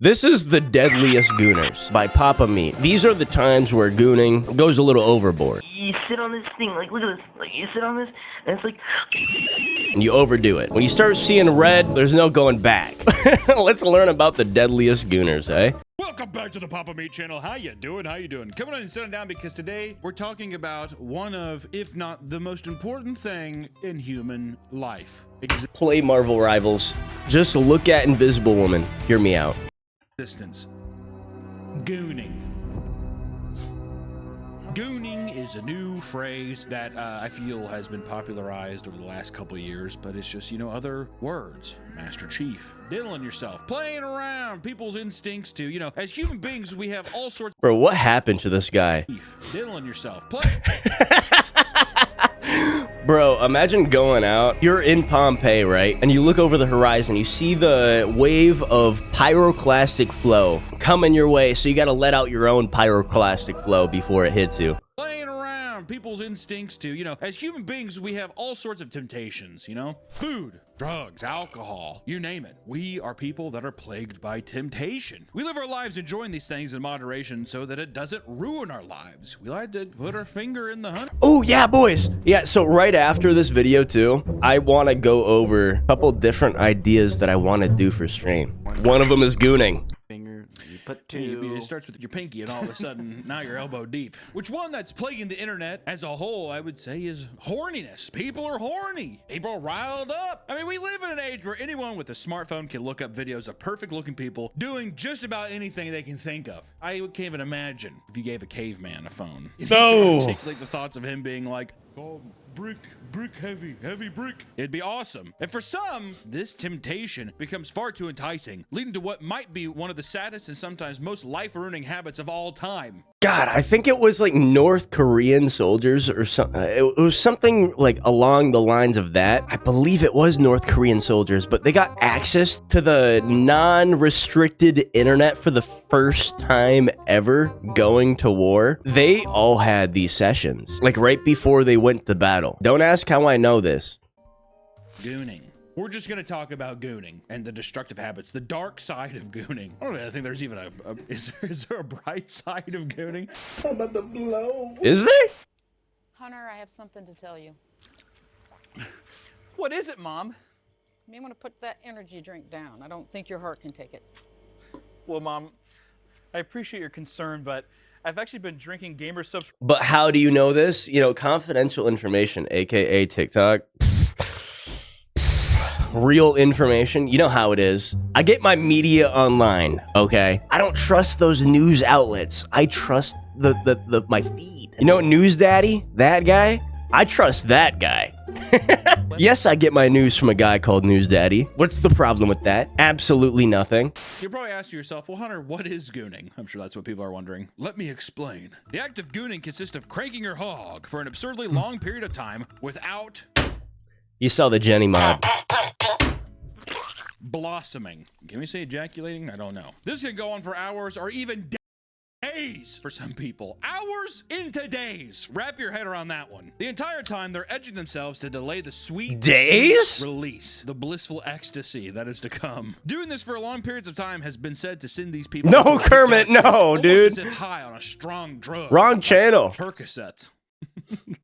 This is the Deadliest Gooners by Papa Meat. These are the times where gooning goes a little overboard. You sit on this thing, like, look at this. Like, you sit on this, and it's like... And you overdo it. When you start seeing red, there's no going back. Let's learn about the Deadliest Gooners, eh? Welcome back to the Papa Meat channel. How you doing? How you doing? Come on and sit down because today we're talking about one of, if not the most important thing in human life. Play Marvel Rivals. Just look at Invisible Woman. Hear me out. Existence. Gooning. Gooning is a new phrase that I feel has been popularized over the last couple of years, but it's just, you know, other words. Master Chief, diddling yourself, playing around, people's instincts to, you know, as human beings, we have all sorts. Bro, what happened to this guy? Diddling yourself, Bro, imagine going out, you're in Pompeii, right? And you look over the horizon, you see the wave of pyroclastic flow coming your way, so you gotta let out your own pyroclastic flow before it hits you. Playing around, people's instincts to, you know, as human beings, we have all sorts of temptations, you know? Food, drugs, alcohol, you name it. We are people that are plagued by temptation. We live our lives enjoying these things in moderation so that it doesn't ruin our lives. We like to put our finger in the honey. Oh, yeah, boys. Yeah, so right after this video, too, I want to go over a couple different ideas that I want to do for stream. One of them is gooning. Put two. It starts with your pinky and all of a sudden now you're elbow deep. Which one that's plaguing the internet as a whole, I would say, is horniness. People are horny. People are riled up. I mean, we live in an age where anyone with a smartphone can look up videos of perfect looking people doing just about anything they can think of. I can't even imagine if you gave a caveman a phone. No. Articulate the thoughts of him being like, oh, brick heavy brick. It'd be awesome. And for some, this temptation becomes far too enticing, leading to what might be one of the saddest and sometimes most life-ruining habits of all time. God, I think it was like North Korean soldiers or something. It was something like along the lines of that. I believe it was North Korean soldiers, but they got access to the non-restricted internet for the first time ever going to war. They all had these sessions, like right before they went to battle. Don't ask how I know this. Gooning. We're just going to talk about gooning and the destructive habits, the dark side of gooning. I don't know, I think there's even is there a bright side of gooning? I'm about to blow. Is there? Hunter, I have something to tell you. What is it, Mom? You may want to put that energy drink down. I don't think your heart can take it. Well, Mom, I appreciate your concern, but I've actually been drinking gamer subs. But how do you know this? You know, confidential information, aka TikTok. Real information. You know how it is. I get my media online, okay? I don't trust those news outlets. I trust my feed. You know, News Daddy? That guy? I trust that guy. Yes, I get my news from a guy called News Daddy. What's the problem with that? Absolutely nothing. You're probably asking yourself, well, Hunter, what is gooning? I'm sure that's what people are wondering. Let me explain. The act of gooning consists of cranking your hog for an absurdly long period of time without... You saw the Jenny mod. Blossoming. Can we say ejaculating? I don't know. This can go on for hours or even days for some people. Hours into days. Wrap your head around that one. The entire time they're edging themselves to delay the sweet days release, the blissful ecstasy that is to come. Doing this for long periods of time has been said to send these people. No, Kermit, no, dude. As if high on a strong drug. Wrong channel. Percocet.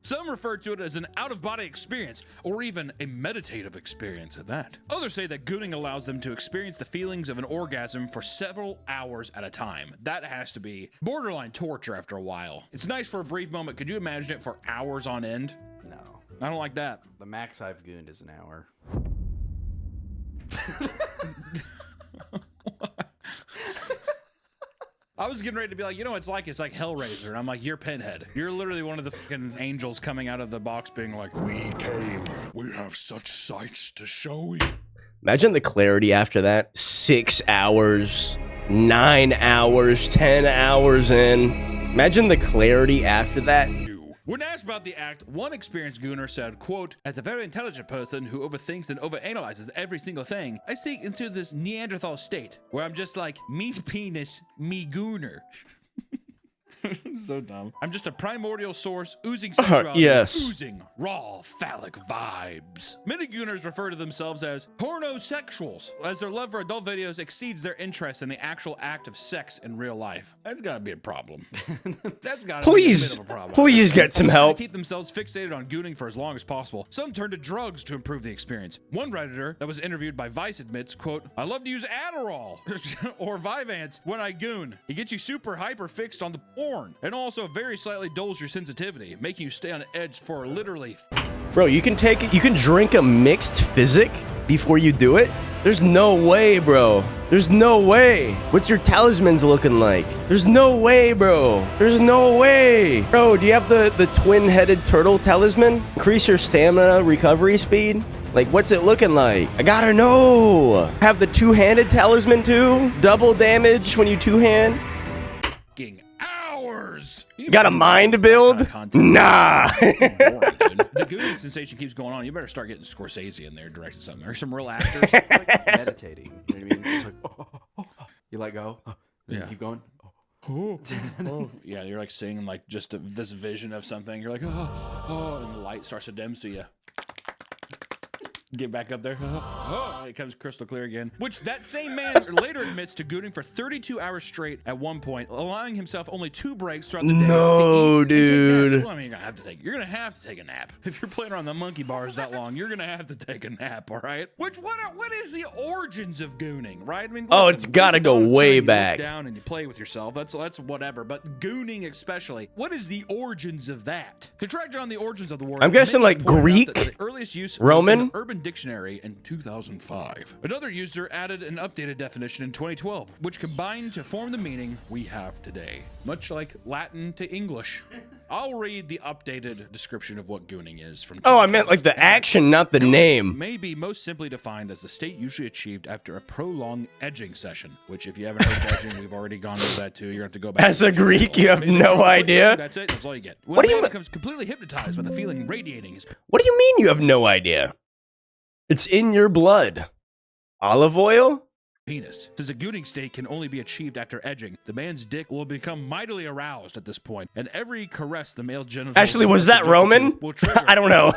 Some refer to it as an out-of-body experience, or even a meditative experience at that. Others say that gooning allows them to experience the feelings of an orgasm for several hours at a time. That has to be borderline torture after a while. It's nice for a brief moment. Could you imagine it for hours on end? No. I don't like that. The max I've gooned is an hour. I was getting ready to be like, you know what it's like Hellraiser. And I'm like, you're Pinhead. You're literally one of the fucking angels coming out of the box being like, we came. We have such sights to show you. Imagine the clarity after that. 6 hours, 9 hours, 10 hours in. Imagine the clarity after that. When asked about the act, one experienced Gooner said, quote, as a very intelligent person who overthinks and overanalyzes every single thing, I sink into this Neanderthal state where I'm just like, me penis, me Gooner. So dumb. I'm just a primordial source oozing sexuality, yes. oozing raw phallic vibes. Many Gooners refer to themselves as pornosexuals, as their love for adult videos exceeds their interest in the actual act of sex in real life. That's gotta be a problem. That's gotta be a bit of a problem. Please get some help. To keep themselves fixated on gooning for as long as possible, some turn to drugs to improve the experience. One Redditor that was interviewed by Vice admits, quote, I love to use Adderall or Vyvanse when I goon. It gets you super hyper fixed on the porn and also very slightly dulls your sensitivity, making you stay on edge for literally. Bro, you can drink a mixed physic before you do it? There's no way, bro. There's no way. What's your talismans looking like? There's no way, bro. There's no way. Bro, do you have the twin-headed turtle talisman? Increase your stamina recovery speed? Like, what's it looking like? I gotta know. Have the two-handed talisman too? Double damage when you two-hand? Hours. You got a mind build? Nah. The Gooner sensation keeps going on. You better start getting Scorsese in there directing something. There's some real actors. Like meditating. You know what I mean? It's like, you let go. Yeah. Keep going. Yeah, you're like seeing like just this vision of something. You're like, and the light starts to dim, so you get back up there. And it comes crystal clear again. Which that same man later admits to gooning for 32 hours straight at one point, allowing himself only 2 breaks throughout the day. No, dude. Well, I mean, you're gonna have to take a nap. If you're playing around the monkey bars that long, you're gonna have to take a nap, all right? What is the origins of gooning, right? I mean, listen, It's gotta go way back. You look down and you play with yourself. That's whatever. But gooning especially, what is the origins of that? To track down the origins of the word, I'm guessing like Greek, the earliest use Roman. was in the Urban Dictionary in 2005. Another user added an updated definition in 2012, which combined to form the meaning we have today, much like Latin to English. I'll read the updated description of what gooning is from. Oh, I meant like the action, not the name. May be most simply defined as the state usually achieved after a prolonged edging session, which if you haven't heard of edging, we've already gone through that too. You're going to have to go back. As a Greek, you have no idea. That's it. That's all you get. What do you mean? Becomes completely hypnotized by the feeling radiating his. What do you mean you have no idea? It's in your blood. Olive oil? Penis. Since a gooning state can only be achieved after edging, the man's dick will become mightily aroused at this point, and every caress the male genitals Actually, was that Roman? will trigger I don't know.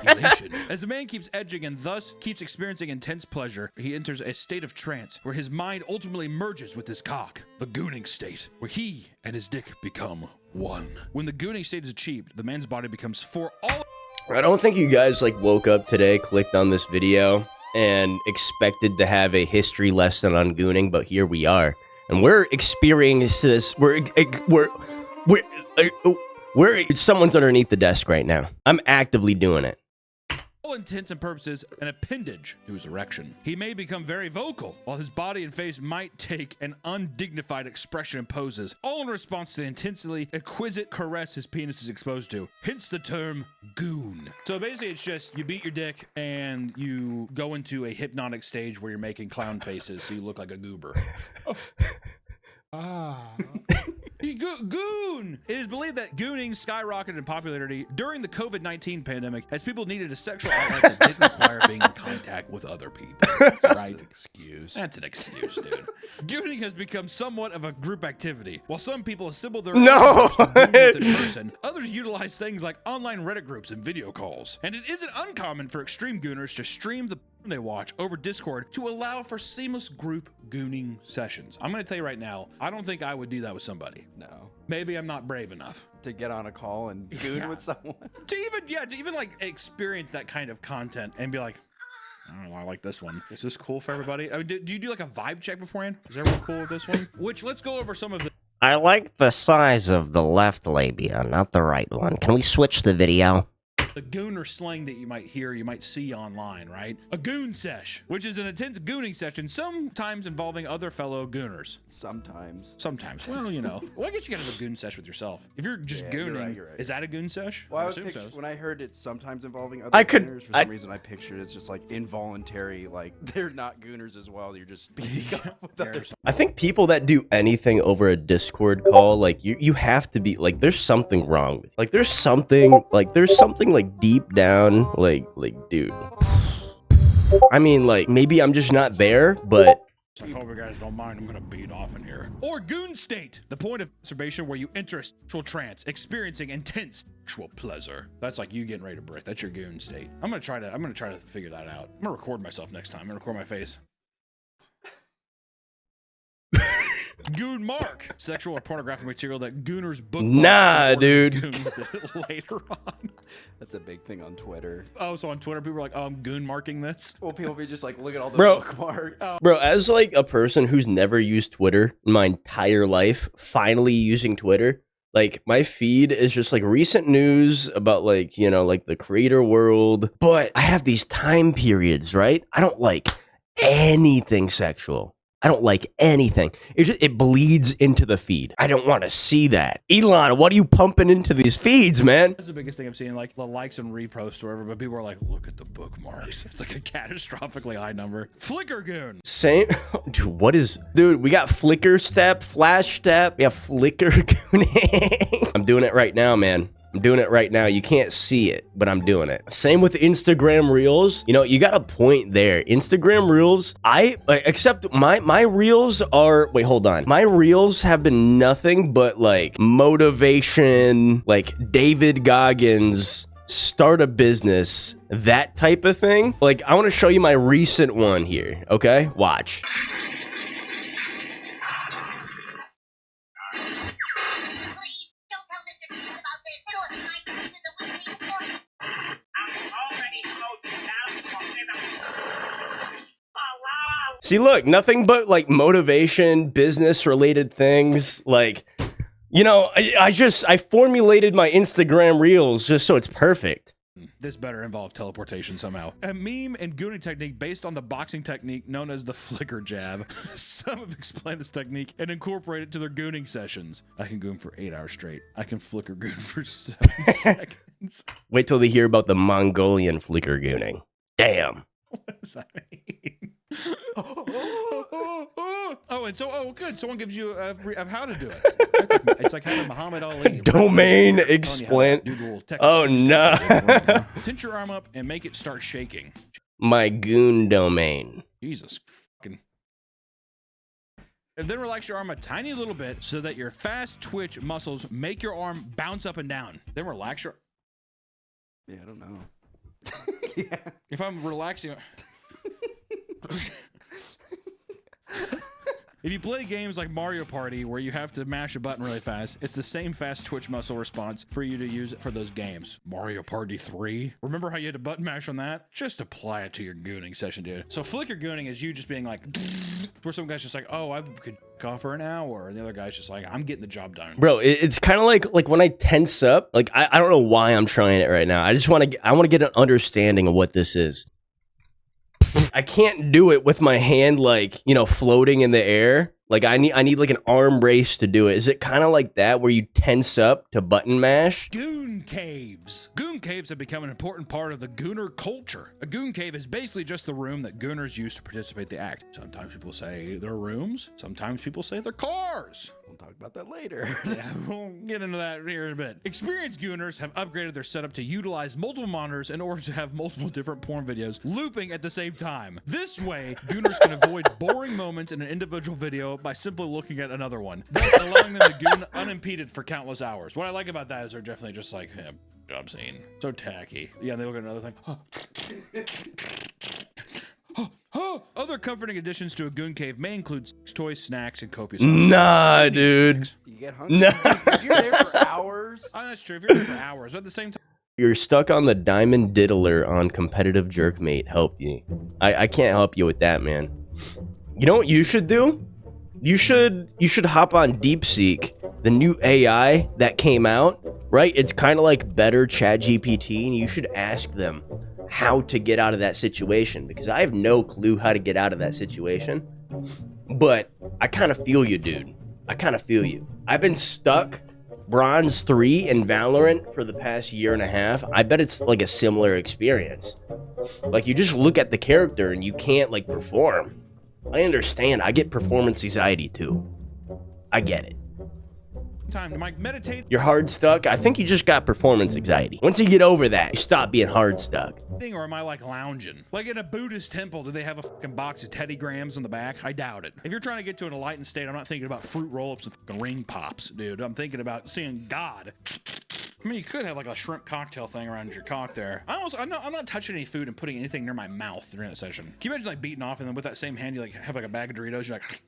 elation. As the man keeps edging and thus keeps experiencing intense pleasure, he enters a state of trance where his mind ultimately merges with his cock, the gooning state, where he and his dick become one. When the gooning state is achieved, the man's body becomes for all. I don't think you guys like woke up today, clicked on this video, and expected to have a history lesson on gooning, but here we are, and we're experiencing this. Someone's underneath the desk right now. I'm actively doing it. All intents and purposes, an appendage to his erection. He may become very vocal, while his body and face might take an undignified expression and poses, all in response to the intensely exquisite caress his penis is exposed to. Hence the term goon. So basically, it's just you beat your dick and you go into a hypnotic stage where you're making clown faces, so you look like a goober. Goon! It is believed that gooning skyrocketed in popularity during the COVID-19 pandemic as people needed a sexual outlet that didn't require being in contact with other people. Right? That's an excuse, dude. Gooning has become somewhat of a group activity. While some people assemble their in person, others utilize things like online Reddit groups and video calls. And it isn't uncommon for extreme gooners to stream the they watch over Discord to allow for seamless group gooning sessions. I'm going to tell you right now, I don't think I would do that with somebody. No. Maybe I'm not brave enough to get on a call and goon with someone. To even like experience that kind of content and be like, oh, I like this one. Is this cool for everybody? I mean, do you do like a vibe check beforehand? Is everyone cool with this one? Which, let's go over some of the. I like the size of the left labia, not the right one. Can we switch the video? The gooner slang that you might hear, you might see online, right? A goon sesh, which is an intense gooning session, sometimes involving other fellow gooners. Sometimes. Well, you know. Well, I guess you gotta have a goon sesh with yourself. If you're just gooning, you're right. Is that a goon sesh? Well, when I heard it's sometimes involving other gooners, for some reason I pictured it's just like involuntary, like they're not gooners as well. You're just beating up with others. I think people that do anything over a Discord call, like you have to be like, there's something wrong with, like there's something like deep down, like dude. I mean, like maybe I'm just not there, but So I hope you guys don't mind. I'm gonna beat off in here. Or Goon State, the point of masturbation where you enter a sexual trance, experiencing intense sexual pleasure. That's like you getting ready to break. That's your Goon State. I'm gonna try to figure that out. I'm gonna record myself next time. I'm gonna record my face. Goon Mark, sexual or pornographic material that Gooners book. Nah, dude. Later on. That's a big thing on Twitter. Oh, so on Twitter, people are like, "Oh, I'm Goon marking this." Well, people be just like, look at all the Bro. bookmarks. Bro, as like a person who's never used Twitter in my entire life, finally using Twitter, like my feed is just like recent news about like, you know, like the creator world. But I have these time periods, right? I don't like anything sexual. I don't like anything. It bleeds into the feed. I don't want to see that. Elon, what are you pumping into these feeds, man? That's the biggest thing I'm seeing, like the likes and reposts or whatever, but people are like, look at the bookmarks. It's like a catastrophically high number. Flickr Goon. Same. Dude, what is... Dude, we got Flickr Step, Flash Step. We have Flickr Gooning. I'm doing it right now, man. I'm doing it right now. You can't see it, but I'm doing it. Same with Instagram Reels. You know, you got a point there. Instagram Reels, except my Reels are, wait, hold on. My Reels have been nothing but like motivation, like David Goggins, start a business, that type of thing. Like, I want to show you my recent one here, okay? Watch. See, look, nothing but like motivation, business related things. Like, you know, I formulated my Instagram Reels just so it's perfect. This better involve teleportation somehow. A meme and gooning technique based on the boxing technique known as the flicker jab. Some have explained this technique and incorporate it to their gooning sessions. I can goon for 8 hours straight. I can flicker goon for 7 seconds. Wait till they hear about the Mongolian flicker gooning. Damn. What does that mean? Good. Someone gives you of how to do it. It's like having Muhammad Ali. Domain explain. Oh no! Tense your arm up and make it start shaking. My goon domain. Jesus fucking. And then relax your arm a tiny little bit so that your fast twitch muscles make your arm bounce up and down. Then relax your. Yeah, I don't know. Yeah. If I'm relaxing. If you play games like Mario Party where you have to mash a button really fast, it's the same fast twitch muscle response for you to use it for those games. Mario Party 3? Remember how you had to button mash on that? Just apply it to your gooning session, dude. So flicker gooning is you just being like, where some guy's just like, oh, I could go for an hour, and the other guy's just like, I'm getting the job done. Bro, it's kind of like when I tense up, like I don't know why I'm trying it right now. I want to get an understanding of what this is. I can't do it with my hand, like, you know, floating in the air. Like I need like an arm brace to do it. Is it kind of like that where you tense up to button mash? Goon caves. Goon caves have become an important part of the Gooner culture. A goon cave is basically just the room that Gooners use to participate in the act. Sometimes people say they're rooms. Sometimes people say they're cars. We'll talk about that later. Yeah, we'll get into that here in a bit. Experienced Gooners have upgraded their setup to utilize multiple monitors in order to have multiple different porn videos looping at the same time. This way, Gooners can avoid boring moments in an individual video by simply looking at another one, thus allowing them to goon unimpeded for countless hours. What I like about that is they're definitely just like, yeah, job scene. So tacky. Yeah, and they look at another thing. Other comforting additions to a goon cave may include sex toys, snacks, and copious. Nah, dude. You get hungry. Nah. If you're there for hours. Oh, that's true. If you're there for hours, but at the same time. You're stuck on the diamond diddler on competitive jerkmate. Help you. I can't help you with that, man. You know what you should do? You should hop on DeepSeek, the new AI that came out, right? It's kind of like better ChatGPT, and you should ask them how to get out of that situation, because I have no clue how to get out of that situation. But I kind of feel you, dude. I kind of feel you. I've been stuck Bronze 3 in Valorant for the past year and a half. I bet it's like a similar experience. Like, you just look at the character and you can't like perform. I understand. I get performance anxiety too. I get it. Time to meditate. You're hard stuck. I think you just got performance anxiety. Once you get over that, you stop being hard stuck. or am I like lounging? Like in a Buddhist temple, do they have a fucking box of Teddy Grahams on the back? I doubt it. If you're trying to get to an enlightened state, I'm not thinking about fruit roll-ups and fucking ring pops, dude. I'm thinking about seeing God. I mean, you could have like a shrimp cocktail thing around your cock there. I'm not touching any food and putting anything near my mouth during that session. Can you imagine like beating off and then with that same hand you like have like a bag of Doritos, you're like,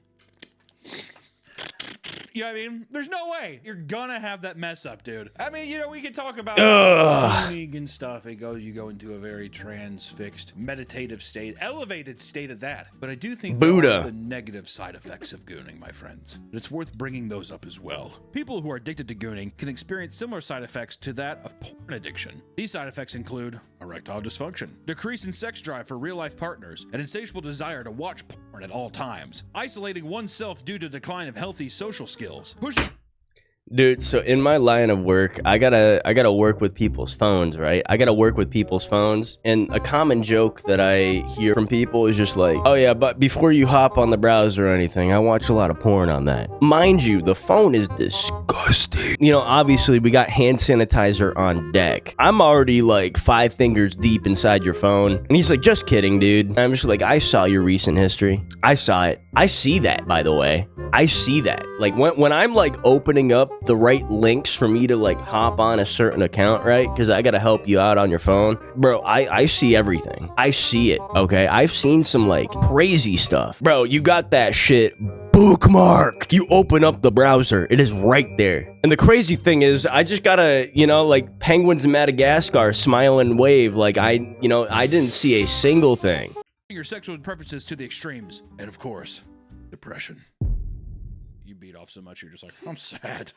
you know what I mean? There's no way you're gonna have that mess up, dude. I mean, you know, we could talk about gooning and stuff. You go into a very transfixed, meditative state, elevated state of that. But I do think there are the negative side effects of gooning, my friends. It's worth bringing those up as well. People who are addicted to gooning can experience similar side effects to that of porn addiction. These side effects include erectile dysfunction, decrease in sex drive for real-life partners, an insatiable desire to watch porn at all times, isolating oneself due to decline of healthy social skills, pushing. Dude, so in my line of work, I gotta work with people's phones, right? I gotta work with people's phones, and a common joke that I hear from people is just like, oh yeah, but before you hop on the browser or anything, I watch a lot of porn on that. Mind you, the phone is disgusting. You know, obviously we got hand sanitizer on deck. I'm already like 5 fingers deep inside your phone, and he's like, just kidding, dude. I'm just like, I saw your recent history. I saw it. I see that, by the way. I see that. Like when I'm like opening up the right links for me to like hop on a certain account, right? Because I gotta help you out on your phone. Bro, I see everything. I see it, okay? I've seen some like crazy stuff. Bro, you got that shit bookmarked. You open up the browser, it is right there. And the crazy thing is, I just gotta, you know, like penguins in Madagascar smile and wave. Like I didn't see a single thing. Your sexual preferences to the extremes. And of course, depression. You beat off so much, you're just like, I'm sad.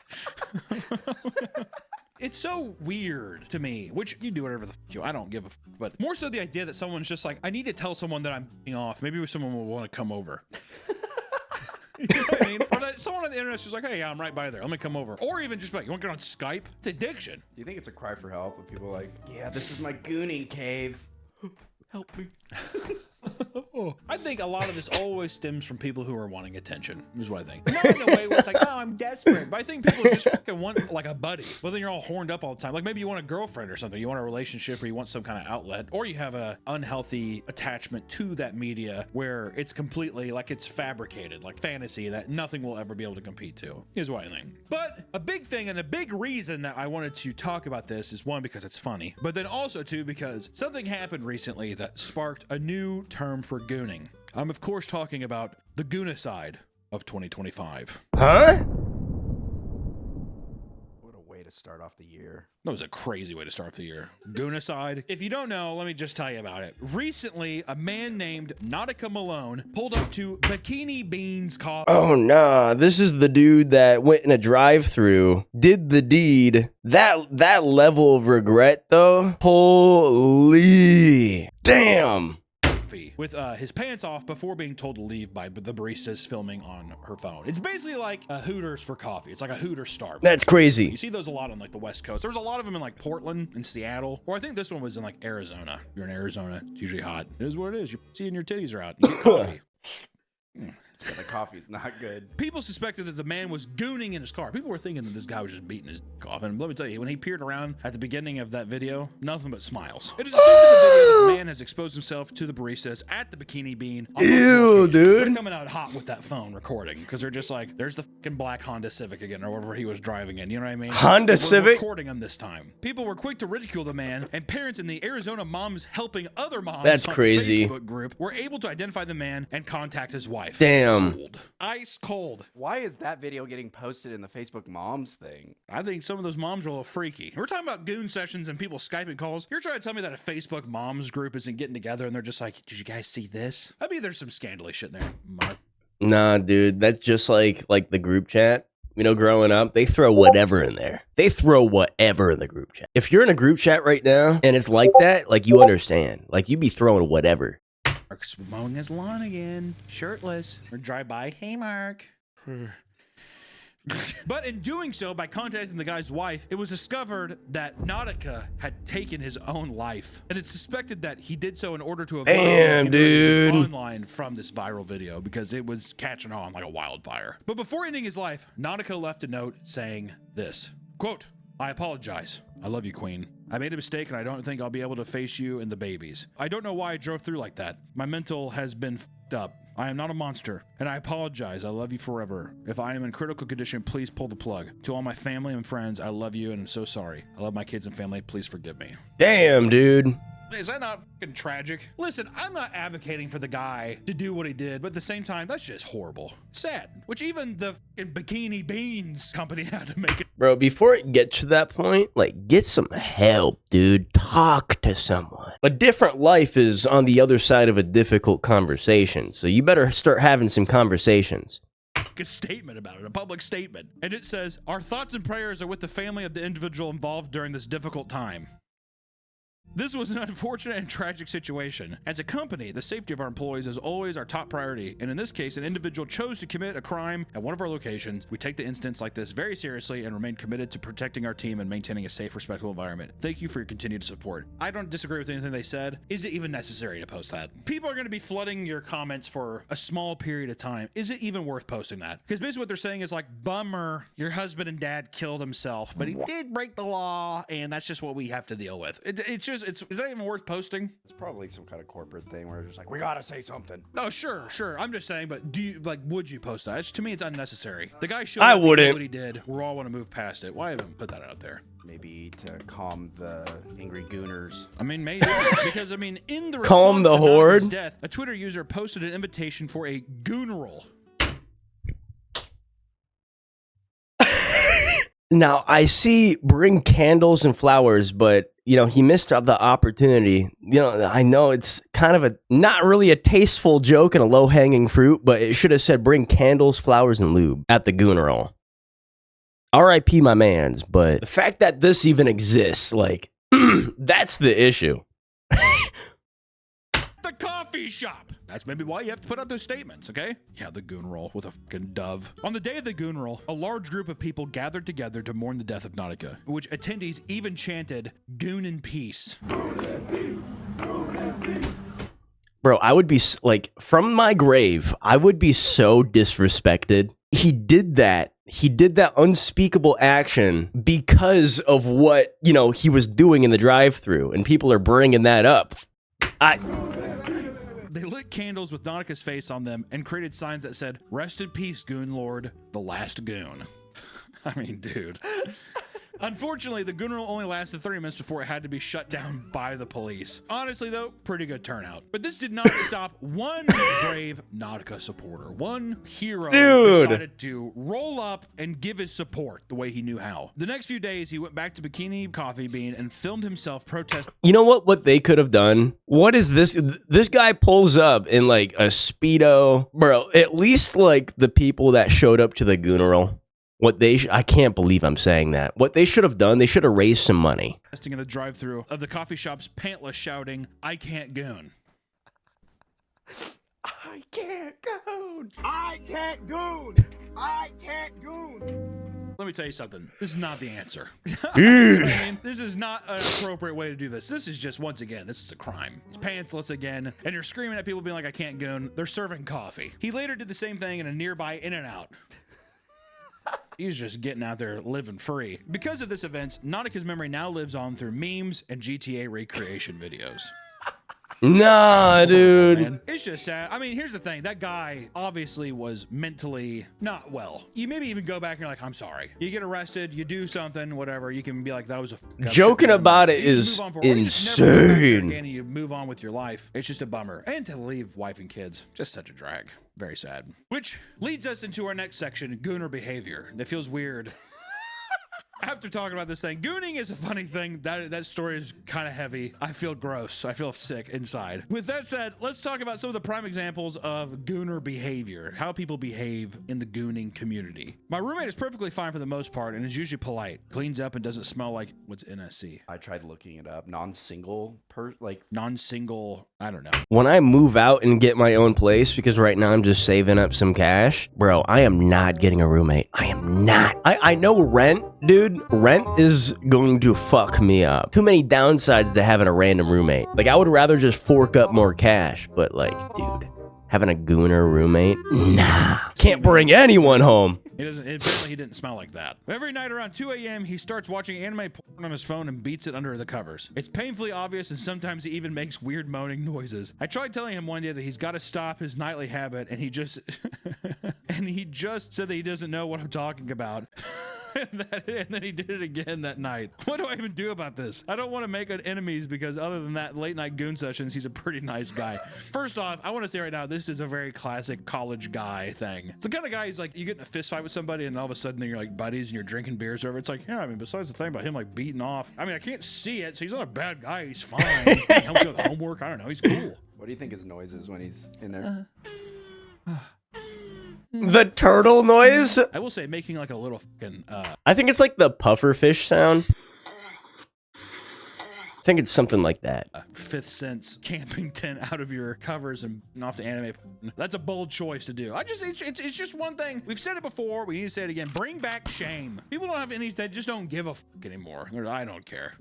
It's so weird to me, which you do whatever the fuck you, I don't give a fuck, but more so the idea that someone's just like, I need to tell someone that I'm beating off. Maybe someone will want to come over. You know what I mean? Or that someone on the internet's just like, hey, yeah, I'm right by there. Let me come over. Or even just like, you want to get on Skype? It's addiction. Do you think it's a cry for help when people are like, yeah, this is my gooning cave. Help me. I think a lot of this always stems from people who are wanting attention, is what I think. Not in a way where it's like, oh, I'm desperate. But I think people just fucking want like a buddy. Well, then you're all horned up all the time. Like maybe you want a girlfriend or something. You want a relationship or you want some kind of outlet. Or you have a unhealthy attachment to that media where it's completely like it's fabricated, like fantasy that nothing will ever be able to compete to, is what I think. But a big thing and a big reason that I wanted to talk about this is one, because it's funny, but then also two, because something happened recently that sparked a new term for gooning. I'm of course talking about the Goonicide of 2025. Huh? What a way to start off the year. That was a crazy way to start the year. Goonicide. If you don't know, let me just tell you about it. Recently, a man named Nautica Malone pulled up to Bikini Beans Coffee. Oh nah, this is the dude that went in a drive-thru, did the deed. That level of regret though, holy damn. With his pants off before being told to leave by the baristas filming on her phone. It's basically like a Hooters for coffee. It's like a Hooters Starbucks. That's crazy. You see those a lot on like the West Coast. There's a lot of them in like Portland and Seattle. Or I think this one was in like Arizona. If you're in Arizona, it's usually hot. It is what it is. You're seeing your titties are out. You get coffee. The coffee's not good. People suspected that the man was gooning in his car. People were thinking that this guy was just beating his off. And let me tell you, when he peered around at the beginning of that video, nothing but smiles. It is assumed in the video that the man has exposed himself to the baristas at the Bikini Bean. Ew, dude. They're coming out hot with that phone recording because they're just like, there's the fucking black Honda Civic again, or whatever he was driving in. You know what I mean? Honda Civic? Recording him this time. People were quick to ridicule the man, and parents in the Arizona Moms Helping Other Moms That's crazy. Facebook group were able to identify the man and contact his wife. Damn. Cold. Ice cold. Why is that video getting posted in the Facebook Moms thing? I think some of those moms are a little freaky. We're talking about goon sessions and people Skyping calls. You're trying to tell me that a Facebook Moms group isn't getting together and they're just like, did you guys see this? I mean, there's some scandalous shit in there, Mark. Nah, dude, that's just like the group chat. You know, growing up, they throw whatever in there. They throw whatever in the group chat. If you're in a group chat right now and it's like that, like you understand. Like you be throwing whatever. Mark's mowing his lawn again, shirtless. Or drive by, hey Mark. But in doing so, by contacting the guy's wife, it was discovered that Nautica had taken his own life. And it's suspected that he did so in order to avoid online from this viral video because it was catching on like a wildfire. But before ending his life, Nautica left a note saying this, quote, I apologize. I love you, Queen. I made a mistake, and I don't think I'll be able to face you and the babies. I don't know why I drove through like that. My mental has been f***ed up. I am not a monster, and I apologize. I love you forever. If I am in critical condition, please pull the plug. To all my family and friends, I love you, and I'm so sorry. I love my kids and family. Please forgive me. Damn, dude. Is that not fucking tragic? Listen, I'm not advocating for the guy to do what he did, but at the same time, that's just horrible. Sad. Which even the fucking Bikini Beans company had to make it. Bro, before it gets to that point, like, get some help, dude. Talk to someone. A different life is on the other side of a difficult conversation, so you better start having some conversations. A statement about it, a public statement. And it says, our thoughts and prayers are with the family of the individual involved during this difficult time. This was an unfortunate and tragic situation. As a company, the safety of our employees is always our top priority, and in this case, an individual chose to commit a crime at one of our locations. We take the incidents like this very seriously and remain committed to protecting our team and maintaining a safe, respectful environment. Thank you for your continued support. I don't disagree with anything they said. Is it even necessary to post that? People are going to be flooding your comments for a small period of time. Is it even worth posting that? Because basically what they're saying is like, bummer, your husband and dad killed himself, but he did break the law, and that's just what we have to deal with. Is that even worth posting? It's probably some kind of corporate thing where it's just like, we gotta say something. Oh, sure. I'm just saying, but would you post that? To me, it's unnecessary. The guy showed I up, wouldn't. what he did. We all want to move past it. Why even put that out there? Maybe to calm the angry Gooners. I mean, maybe. Because, in the Calm response the to horde? Nadia's death, a Twitter user posted an invitation for a Gooneral. Now, I see bring candles and flowers, but, he missed out the opportunity. I know it's kind of not really a tasteful joke and a low-hanging fruit, but it should have said bring candles, flowers, and lube at the Gooneral. R.I.P. my mans, but the fact that this even exists, that's the issue. The coffee shop. That's maybe why you have to put out those statements, okay? Yeah, the Gooneral with a fucking dove. On the day of the Gooneral, a large group of people gathered together to mourn the death of Nautica, which attendees even chanted, Goon in peace. Bro, I would be, from my grave, I would be so disrespected. He did that. He did that unspeakable action because of what, he was doing in the drive-thru, and people are bringing that up. They lit candles with Nautica's face on them and created signs that said, rest in peace, Goon Lord, the last Goon. Dude. Unfortunately, the Gooner only lasted 30 minutes before it had to be shut down by the police. Honestly, though, pretty good turnout. But this did not stop one brave Nautica supporter. One hero decided to roll up and give his support the way he knew how. The next few days, he went back to Bikini Coffee Bean and filmed himself protesting. You know what they could have done? What is this? This guy pulls up in a Speedo. Bro, at least the people that showed up to the Gooneral. I can't believe I'm saying that. What they should have done, they should have raised some money. In the drive-thru of the coffee shop's pantless shouting, I can't goon. I can't goon. I can't goon. I can't goon. Let me tell you something. This is not the answer. This is not an appropriate way to do this. This is just, once again, this is a crime. It's pantsless again, and you're screaming at people being like, I can't goon. They're serving coffee. He later did the same thing in a nearby In-N-Out. He's just getting out there living free. Because of this event, Nautica's memory now lives on through memes and GTA recreation videos. Nah, dude. Man. It's just sad. Here's the thing. That guy obviously was mentally not well. You maybe even go back and you're like, I'm sorry. You get arrested, you do something, whatever. You can be like, that was a... Joking about it is insane. And you move on with your life. It's just a bummer. And to leave wife and kids, just such a drag. Very sad. Which leads us into our next section, Gooner behavior. That feels weird. After talking about this thing, gooning is a funny thing. That story is kind of heavy. I feel gross. I feel sick inside. With that said, let's talk about some of the prime examples of gooner behavior, how people behave in the gooning community. My roommate is perfectly fine for the most part and is usually polite, cleans up, and doesn't smell like what's NSC. I tried looking it up. Non-single, I don't know. When I move out and get my own place, because right now I'm just saving up some cash, bro, I am not getting a roommate. I am not. I know rent, dude. Rent is going to fuck me up. Too many downsides to having a random roommate. I would rather just fork up more cash, but dude, Having a Gooner roommate? Nah. Can't bring anyone home. Apparently he didn't smell like that. Every night around 2 a.m., he starts watching anime porn on his phone and beats it under the covers. It's painfully obvious, and sometimes he even makes weird moaning noises. I tried telling him one day that he's got to stop his nightly habit, and he just said that he doesn't know what I'm talking about. and then he did it again that night. What do I even do about this? I don't want to make enemies because other than that late night goon sessions, he's a pretty nice guy. First off, I want to say right now, this is a very classic college guy thing. It's the kind of guy who's like, you get in a fist fight with somebody and all of a sudden you're like buddies and you're drinking beers over. It's like, yeah, I mean, besides the thing about him like beating off, I mean, I can't see it, so he's not a bad guy. He's fine. He helps with homework. I don't know. He's cool. What do you think his noise is when he's in there? The turtle noise? I will say, making like a little fucking, I think it's like the pufferfish sound. I think it's something like that. Fifth Sense camping tent out of your covers and off to anime. That's a bold choice to do. It's just one thing. We've said it before. We need to say it again. Bring back shame. People don't have any, they just don't give a fuck anymore. I don't care.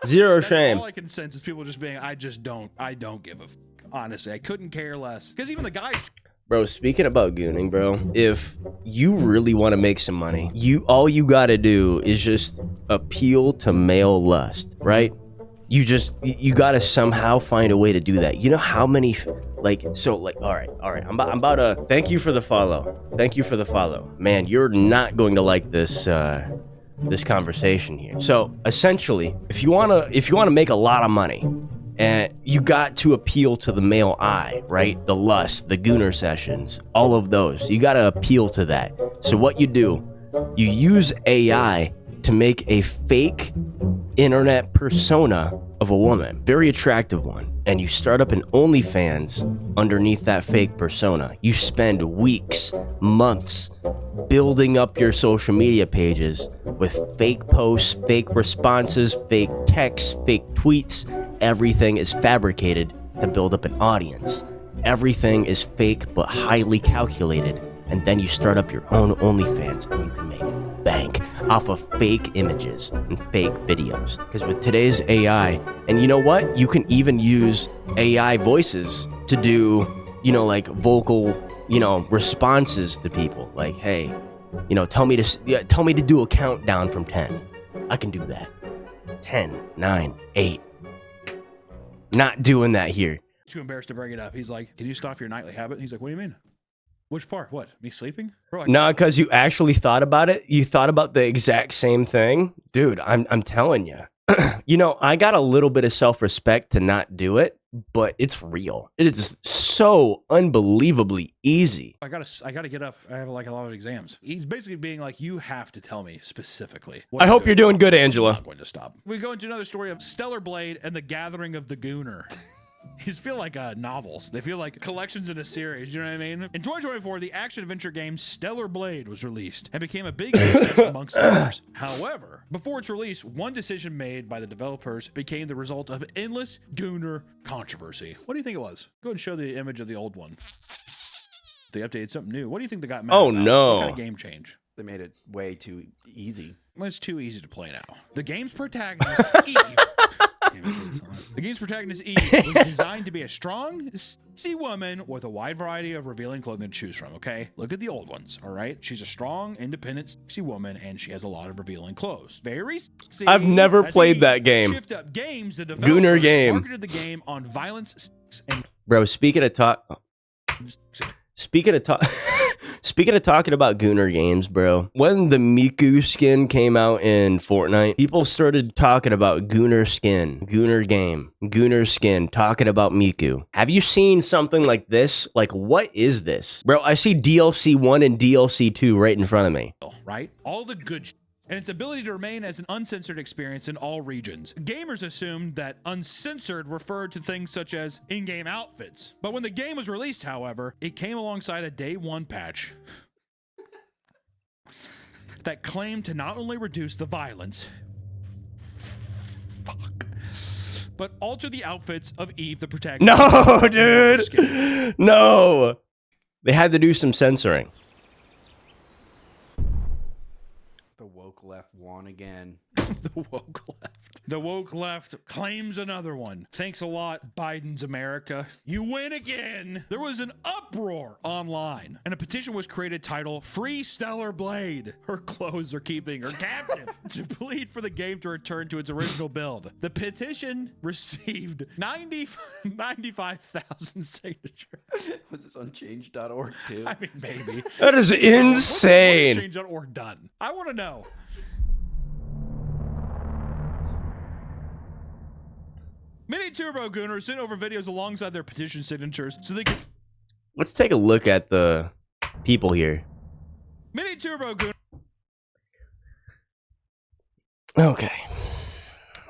Zero shame. All I can sense is people just being, I don't give a fuck. Honestly, I couldn't care less. Because even the guys... Bro, speaking about gooning, bro, if you really want to make some money, all you gotta do is just appeal to male lust, right? You gotta somehow find a way to do that. You know how many, all right, I'm about to, thank you for the follow. Man, you're not going to like this, this conversation here. So essentially, if you wanna make a lot of money, and you got to appeal to the male eye, right? The lust, the Gooner sessions, all of those. You got to appeal to that. So what you do, you use AI to make a fake internet persona of a woman, very attractive one, and you start up an OnlyFans underneath that fake persona. You spend weeks, months building up your social media pages with fake posts, fake responses, fake texts, fake tweets. Everything is fabricated to build up an audience. Everything is fake but highly calculated, and then you start up your own OnlyFans and you can make bank off of fake images and fake videos. Because with today's AI, and you know what? You can even use AI voices to do, like vocal, responses to people. Like, hey, tell me to do a countdown from 10. I can do that. 10, 9, 8. Not doing that here. Too embarrassed to bring it up. He's like, can you stop your nightly habit? And he's like, what do you mean? Which part? What? Me sleeping? No, because you actually thought about it. You thought about the exact same thing. Dude, I'm telling you. I got a little bit of self-respect to not do it, but it's real. It is so unbelievably easy. I gotta get up. I have like a lot of exams. He's basically being like, you have to tell me specifically. I hope you're doing good, Angela. I'm not going to stop. We go into another story of Stellar Blade and the Gathering of the Gooner. These feel like novels. They feel like collections in a series, you know what I mean? In 2024, the action-adventure game Stellar Blade was released and became a big success amongst others. However, before its release, one decision made by the developers became the result of endless Gooner controversy. What do you think it was? Go ahead and show the image of the old one. They updated something new. What do you think they got mad about? No. What kind of game change? They made it way too easy. Well, it's too easy to play now. The game's protagonist, Eve... The game's protagonist, Eve, was designed to be a strong, sexy woman with a wide variety of revealing clothing to choose from, okay? Look at the old ones, all right? She's a strong, independent, sexy woman, and she has a lot of revealing clothes. Very sexy. I've never played that game. Shift Up Games, the developers Gooner game. marketed the game on violence, sex, and... Bro, speaking of talking about Gooner games, bro, when the Miku skin came out in Fortnite, people started talking about Gooner skin, Gooner game, Gooner skin, talking about Miku. Have you seen something like this? Like, what is this? Bro, I see DLC 1 and DLC 2 right in front of me. Right? All the good and its ability to remain as an uncensored experience in all regions. Gamers assumed that uncensored referred to things such as in-game outfits. But when the game was released, however, it came alongside a day one patch that claimed to not only reduce the violence, but alter the outfits of Eve, the protagonist. No, dude! No! They had to do some censoring. The woke left won again. The woke left. The woke left claims another one. Thanks a lot, Biden's America. You win again. There was an uproar online, and a petition was created titled Free Stellar Blade. Her clothes are keeping her captive to plead for the game to return to its original build. The petition received 95,000 signatures. Was this on change.org too? I mean, maybe. That is insane. Change.org done. I want to know. Mini Turbo Gooners sent over videos alongside their petition signatures so they can. Let's take a look at the people here. Mini Turbo Gooners. Okay.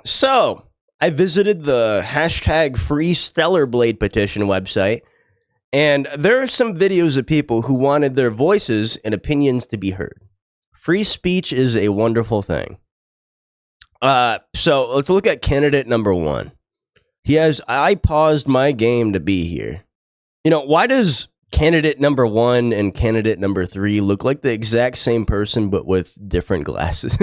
So, I visited the hashtag Free Stellar Blade petition website, and there are some videos of people who wanted their voices and opinions to be heard. Free speech is a wonderful thing. So, let's look at candidate number 1. He has, I paused my game to be here. You know, why does candidate number 1 and candidate number 3 look like the exact same person but with different glasses?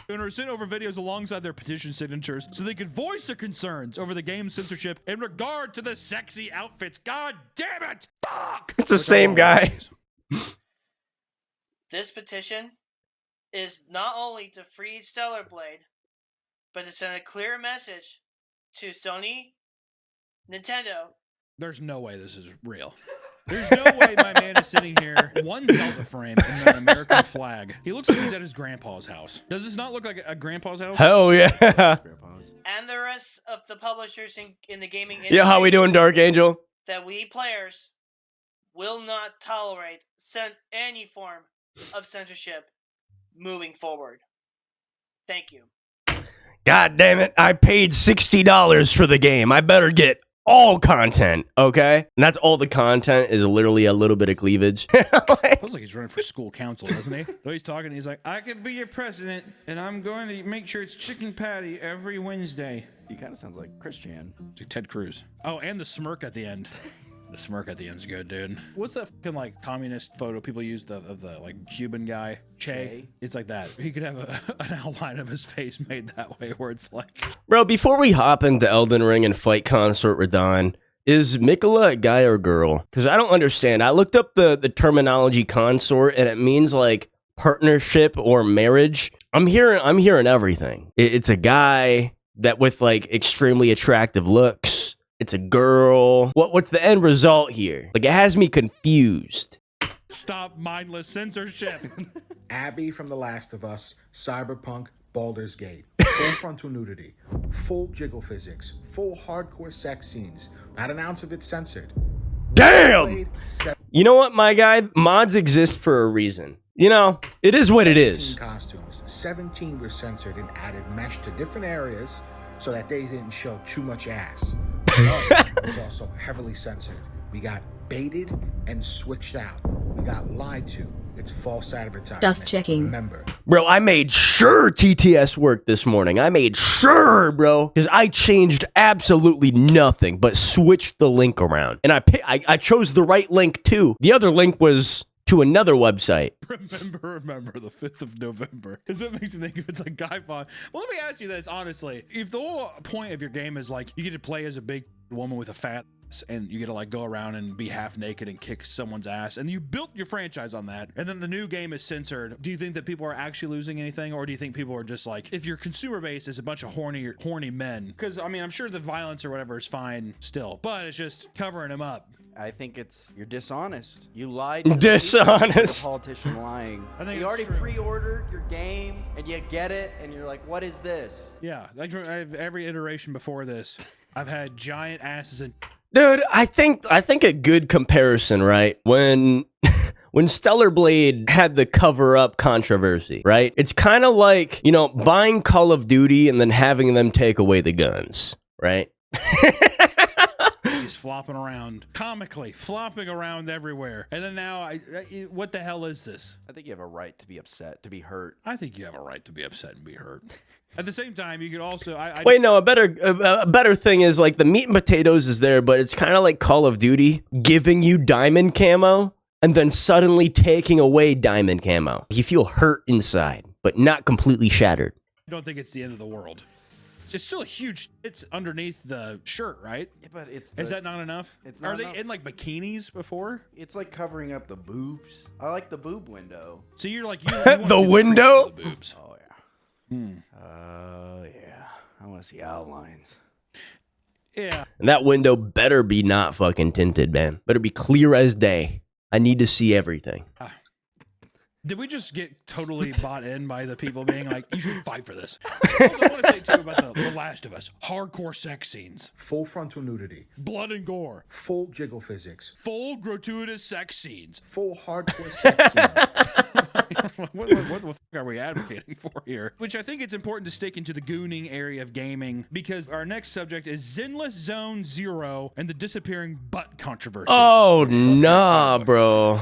Gooners sent over videos alongside their petition signatures so they could voice their concerns over the game's censorship in regard to the sexy outfits. God damn it! Fuck! It's the same guy. This petition is not only to free Stellar Blade, but to send a clear message to Sony, Nintendo. There's no way this is real. There's no way my man is sitting here, one Zelda frame and an American flag. He looks like he's at his grandpa's house. Does this not look like a grandpa's house? Hell yeah. And the rest of the publishers in the gaming industry. Yeah, how we doing, Dark Angel? That we players will not tolerate any form of censorship moving forward. Thank you. God damn it. I paid $60 for the game. I better get all content, okay? And that's all the content is literally a little bit of cleavage. Feels like he's running for school council, doesn't he? The way he's talking, he's like, I could be your president, and I'm going to make sure it's chicken patty every Wednesday. He kind of sounds like Christian. Like Ted Cruz. Oh, and the smirk at the end. The smirk at the end's good, dude. What's that fucking like communist photo people use of the like Cuban guy? Che? It's like that. He could have an outline of his face made that way where it's like... Bro, before we hop into Elden Ring and fight Consort Radon, is Mikola a guy or girl? Because I don't understand. I looked up the terminology consort and it means like partnership or marriage. I'm hearing everything. It's a guy that with like extremely attractive looks. It's a girl. What's the end result here? Like, it has me confused. Stop mindless censorship. Abby from The Last of Us, Cyberpunk, Baldur's Gate. Full frontal nudity, full jiggle physics, full hardcore sex scenes. Not an ounce of it censored. Damn! You know what, my guy? Mods exist for a reason. You know, it is what it is. Costumes. 17 were censored and added mesh to different areas so that they didn't show too much ass. It was also heavily censored. We got baited and switched out. We got lied to. It's false advertising. Just checking. Remember. Bro, I made sure TTS worked this morning. I made sure, bro. Because I changed absolutely nothing but switched the link around. And I chose the right link too. The other link was to another website. Remember the 5th of November. Because that makes me think if it's like Guy Fawkes. Well, let me ask you this, honestly. If the whole point of your game is like, you get to play as a big woman with a fat ass, and you get to like go around and be half naked and kick someone's ass, and you built your franchise on that, and then the new game is censored, do you think that people are actually losing anything, or do you think people are just like, if your consumer base is a bunch of horny men, because I mean, I'm sure the violence or whatever is fine still, but it's just covering them up. I think you're dishonest. You lied. To dishonest. The politician lying. I think you already pre-ordered your game and you get it, and you're like, "What is this?" Yeah, I have every iteration before this. I've had giant asses and. Dude, I think a good comparison, right? When Stellar Blade had the cover-up controversy, right? It's kind of like, you know, buying Call of Duty and then having them take away the guns, right? He's flopping around, comically flopping around everywhere. And then now, what the hell is this? I think you have a right to be upset, to be hurt. I think you have a right to be upset and be hurt. At the same time, you could also... Wait, no, a better thing is, like, the meat and potatoes is there, but it's kind of like Call of Duty giving you diamond camo and then suddenly taking away diamond camo. You feel hurt inside. but not completely shattered. I don't think it's the end of the world. It's still a huge. It's underneath the shirt, right? Yeah, but it's. Is that not enough? It's not Are enough. they in like bikinis before? It's like covering up the boobs. I like the boob window. So you're like you want The window? The boobs. Oh yeah. I want to see outlines. Yeah. And that window better be not fucking tinted, man. Better be clear as day. I need to see everything. Did we just get totally bought in by the people being like, you should fight for this? Also, I want to say, too, about the Last of Us. Hardcore sex scenes. Full frontal nudity. Blood and gore. Full jiggle physics. Full gratuitous sex scenes. Full hardcore sex scenes. what the fuck are we advocating for here? Which I think it's important to stick into the gooning area of gaming, because our next subject is Zenless Zone Zero and the disappearing butt controversy. Oh, nah, bro.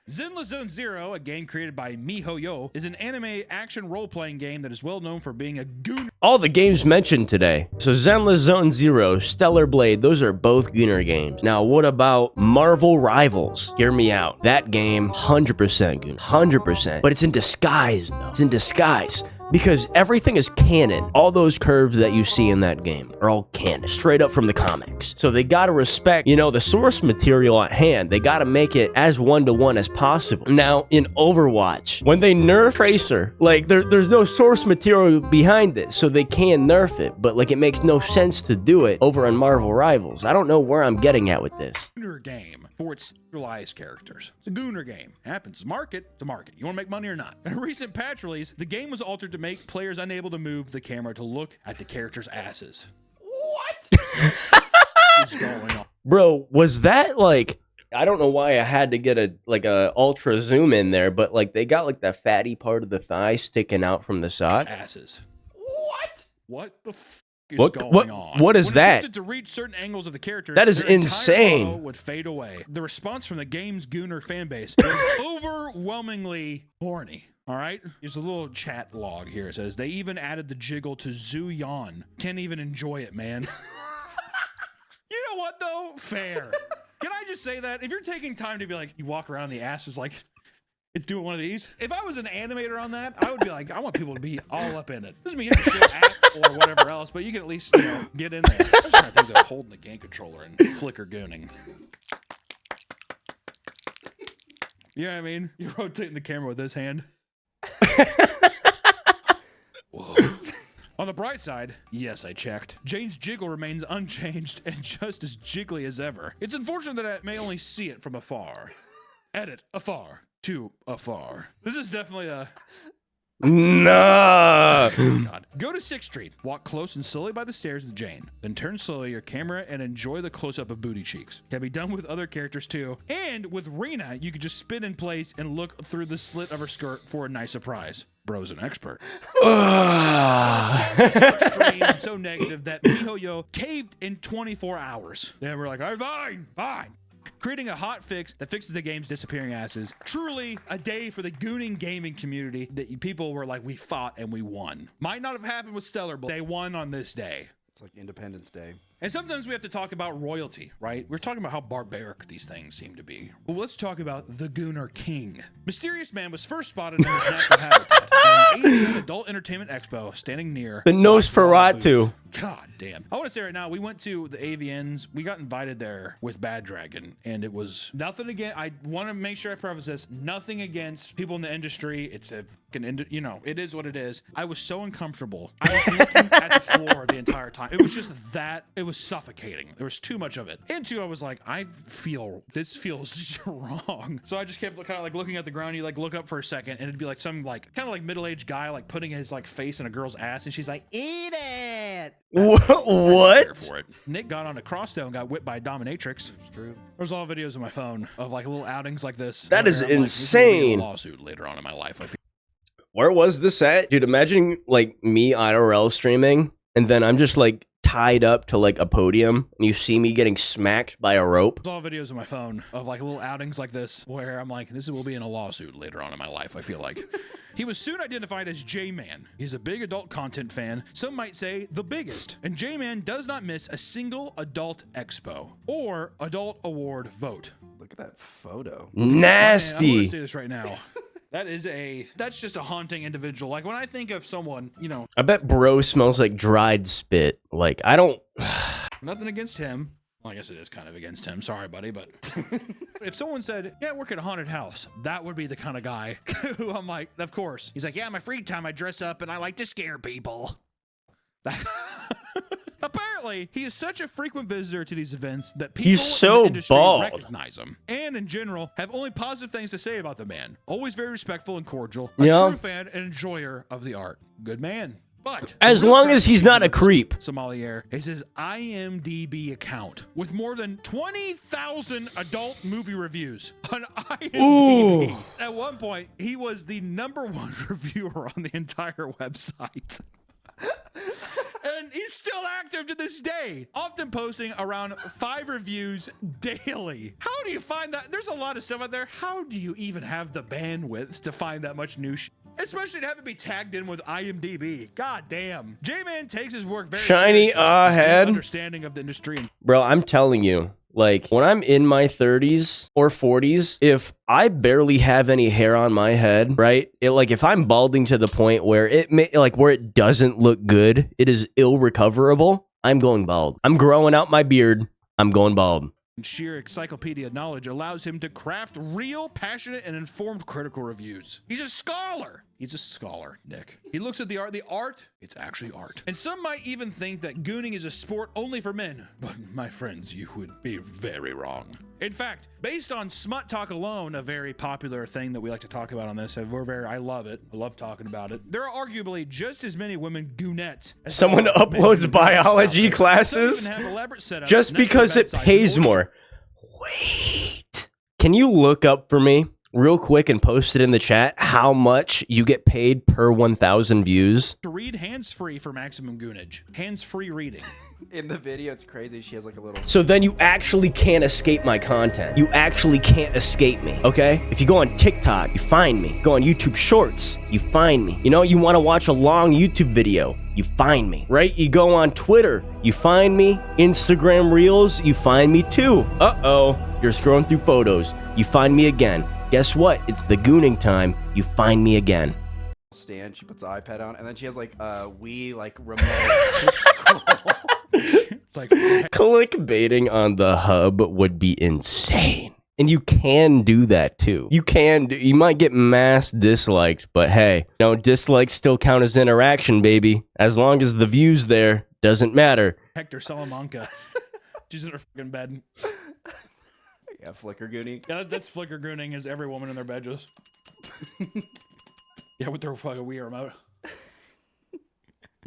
Zenless Zone Zero, a game created by MiHoYo, is an anime action role-playing game that is well known for being a Gooner. All the games mentioned today. So Zenless Zone Zero, Stellar Blade, those are both Gooner games. Now, what about Marvel Rivals? Hear me out. That game, 100% Gooner. 100%. But it's in disguise, though. It's in disguise. Because everything is canon. All those curves that you see in that game are all canon, straight up from the comics. So they gotta respect, the source material at hand. They gotta make it as one-to-one as possible. Now, in Overwatch, when they nerf Tracer, like, there's no source material behind this, so they can nerf it, but, like, it makes no sense to do it over on Marvel Rivals. I don't know where I'm getting at with this. Gooner game for its centralized characters. It's a Gooner game. Happens. Market to market. You want to make money or not? In a recent patch release, the game was altered to make players unable to move the camera to look at the characters' asses. What is going on? Bro, was that like... I don't know why I had to get a ultra zoom in there, but like they got like the fatty part of the thigh sticking out from the sock. Asses. What the f is going on? What is when that? Attempted to reach certain angles of the character, That is their entire insane. flow would fade away. The response from the game's Gooner fan base was overwhelmingly horny. All right, here's a little chat log here. It says they even added the jiggle to Zhu Yan. Can't even enjoy it, man. You know what though? Fair. Can I just say that if you're taking time to be like, you walk around the ass is like, it's doing one of these. If I was an animator on that, I would be like, I want people to be all up in it. Doesn't mean you have to show act or whatever else, but you can at least get in there. I was trying to think they're holding the game controller and flicker gooning. You know what I mean? You're rotating the camera with this hand. Whoa. On the bright side, yes, I checked. Jane's jiggle remains unchanged and just as jiggly as ever. It's unfortunate that I may only see it from afar. Edit, afar, to afar. This is definitely a... Nah. God. Go to 6th Street, walk close and slowly by the stairs with Jane, then turn slowly your camera and enjoy the close-up of booty cheeks. Can be done with other characters too. And with Rena, you could just spin in place and look through the slit of her skirt for a nice surprise. Bro's an expert. So extreme and so negative that MiHoYo caved in 24 hours. They were like, all right, fine. Creating a hot fix that fixes the game's disappearing asses. Truly a day for the gooning gaming community that people were like, we fought and we won. Might not have happened with Stellar, but they won on this day. It's like Independence Day. And sometimes we have to talk about royalty, right? We're talking about how barbaric these things seem to be. Well, let's talk about the Gooner King. Mysterious man was first spotted in his natural habitat at an 80th Adult Entertainment Expo, standing near The Nosferatu. God damn. I want to say right now, we went to the AVNs. We got invited there with Bad Dragon, and it was nothing again. I want to make sure I preface this. Nothing against people in the industry. It's a fucking, it is what it is. I was so uncomfortable. I was looking at the floor the entire time. It was just that. It was suffocating. There was too much of it. And two, I was like, this feels wrong. So I just kept kind of like looking at the ground. You like look up for a second, and it'd be like some like kind of like middle-aged guy like putting his like face in a girl's ass, and she's like, eat it. What? For it. Nick got on a crossdale and got whipped by a dominatrix. It's true. There's all videos on my phone of like little outings like this. That is where I'm like, this will be insane. a lawsuit later on in my life. I feel. Where was this at? Dude, imagine like me IRL streaming and then I'm just like tied up to like a podium and you see me getting smacked by a rope. There's all videos on my phone of like little outings like this where I'm like, this will be in a lawsuit later on in my life, I feel like. He was soon identified as J-Man. He's a big adult content fan. Some might say the biggest. And J-Man does not miss a single adult expo or adult award vote. Look at that photo. Nasty. Man, I'm gonna say this right now. That's just a haunting individual. Like when I think of someone, you know. I bet bro smells like dried spit. Like, I don't. Nothing against him. Well, I guess it is kind of against him. Sorry, buddy. But if someone said, yeah, I work at a haunted house, that would be the kind of guy who I'm like, of course. He's like, yeah, in my free time, I dress up and I like to scare people. Apparently, he is such a frequent visitor to these events that people in the industry recognize him, and in general have only positive things to say about the man. Always very respectful and cordial, a true fan and enjoyer of the art. Good man. But as long as he's not a creep. Sommelier is his IMDb account with more than 20,000 adult movie reviews on IMDb. Ooh. At one point, he was the #1 reviewer on the entire website. And he's still active to this day, often posting around 5 reviews daily. How do you find that? There's a lot of stuff out there. How do you even have the bandwidth to find that much new shit? Especially to have it be tagged in with IMDb. God damn. J-Man takes his work very shiny head. Understanding of the industry. Bro, I'm telling you. Like, when I'm in my 30s or 40s, if I barely have any hair on my head, right? Like, if I'm balding to the point where where it doesn't look good, it is irrecoverable, I'm going bald. I'm growing out my beard. I'm going bald. Sheer encyclopedia knowledge allows him to craft real, passionate, and informed critical reviews. He's a scholar. He's a scholar, Nick. He looks at the art. The art, it's actually art. And some might even think that gooning is a sport only for men. But my friends, you would be very wrong. In fact, based on smut talk alone, a very popular thing that we like to talk about on this, I love it. I love talking about it. There are arguably just as many women goonettes. Someone uploads biology classes just because it pays more. Wait. Can you look up for me real quick and post it in the chat how much you get paid per 1,000 views? To read hands-free for maximum goonage. Hands-free reading. In the video, it's crazy. She has like a little... So then you actually can't escape my content. You actually can't escape me, okay? If you go on TikTok, you find me. Go on YouTube Shorts, you find me. You know, you want to watch a long YouTube video, you find me, right? You go on Twitter, you find me. Instagram Reels, you find me too. Uh-oh, you're scrolling through photos, you find me again. Guess what? It's the gooning time. You find me again. Stand. She puts the iPad on, and then she has like a Wii like remote to scroll. It's like clickbaiting on the hub would be insane. And you can do that too. You might get mass disliked, but hey, dislikes still count as interaction, baby. As long as the view's there, doesn't matter. Hector Salamanca. She's in her fucking bed. Yeah, flicker gooning. Yeah, that's flicker gooning, is every woman in their bed just... Yeah, with their fucking Wii remote. Do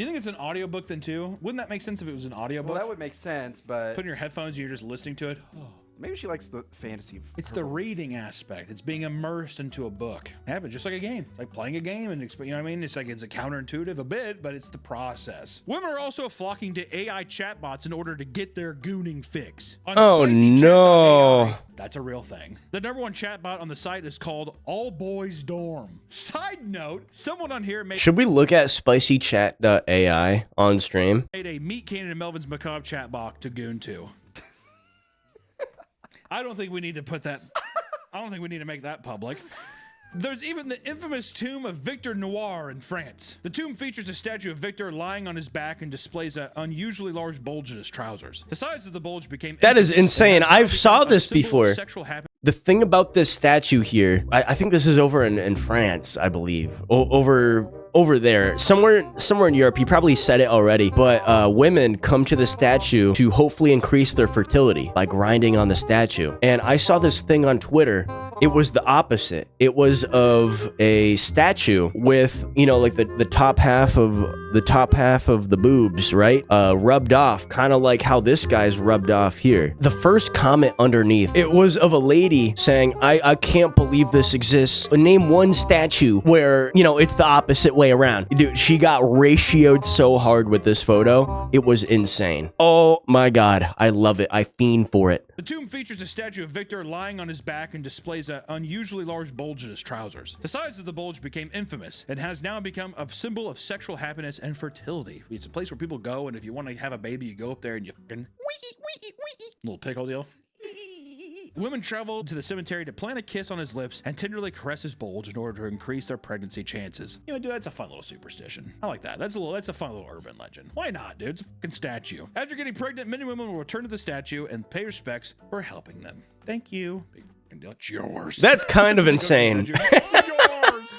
you think it's an audiobook then too? Wouldn't that make sense if it was an audiobook? Well, that would make sense, but... Put in your headphones and you're just listening to it. Oh. Maybe she likes the fantasy. It's the reading aspect. It's being immersed into a book. Yeah, but just like a game. It's like playing a game and, you know what I mean? It's like it's a counterintuitive a bit, but it's the process. Women are also flocking to AI chatbots in order to get their gooning fix. Oh no. That's a real thing. The #1 chatbot on the site is called All Boys Dorm. Side note, someone on here made... Should we look at spicychat.ai on stream? ...made a Meet Cannon and Melvin's Macabre chatbot to goon to. I don't think we need to put that... I don't think we need to make that public. There's even the infamous tomb of Victor Noir in France. The tomb features a statue of Victor lying on his back and displays an unusually large bulge in his trousers. The size of the bulge became... That is insane. I've saw this before. The thing about this statue here, I think this is over in France, I believe. Over there, somewhere in Europe, you probably said it already, but women come to the statue to hopefully increase their fertility by grinding on the statue. And I saw this thing on Twitter. It was the opposite. It was of a statue with, like the top half of the boobs, right? Rubbed off, kind of like how this guy's rubbed off here. The first comment underneath, it was of a lady saying, I can't believe this exists. Name one statue where, it's the opposite way around. Dude, she got ratioed so hard with this photo. It was insane. Oh my God. I love it. I fiend for it. The tomb features a statue of Victor lying on his back and displays an unusually large bulge in his trousers. The size of the bulge became infamous and has now become a symbol of sexual happiness and fertility. It's a place where people go, and if you want to have a baby, you go up there and you fucking little pickle deal. Women travel to the cemetery to plant a kiss on his lips and tenderly caress his bulge in order to increase their pregnancy chances. You know, dude, that's a fun little superstition. I like that. That's a fun little urban legend. Why not, dude? It's a fucking statue. After getting pregnant, men and women will return to the statue and pay respects for helping them. Thank you. That's yours. That's kind of insane.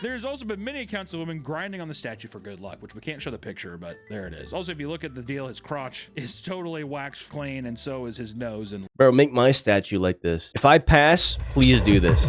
There's also been many accounts of women grinding on the statue for good luck, which we can't show the picture, but there it is. Also, if you look at the deal, his crotch is totally waxed clean, and so is his nose. And bro, make my statue like this. If I pass, please do this.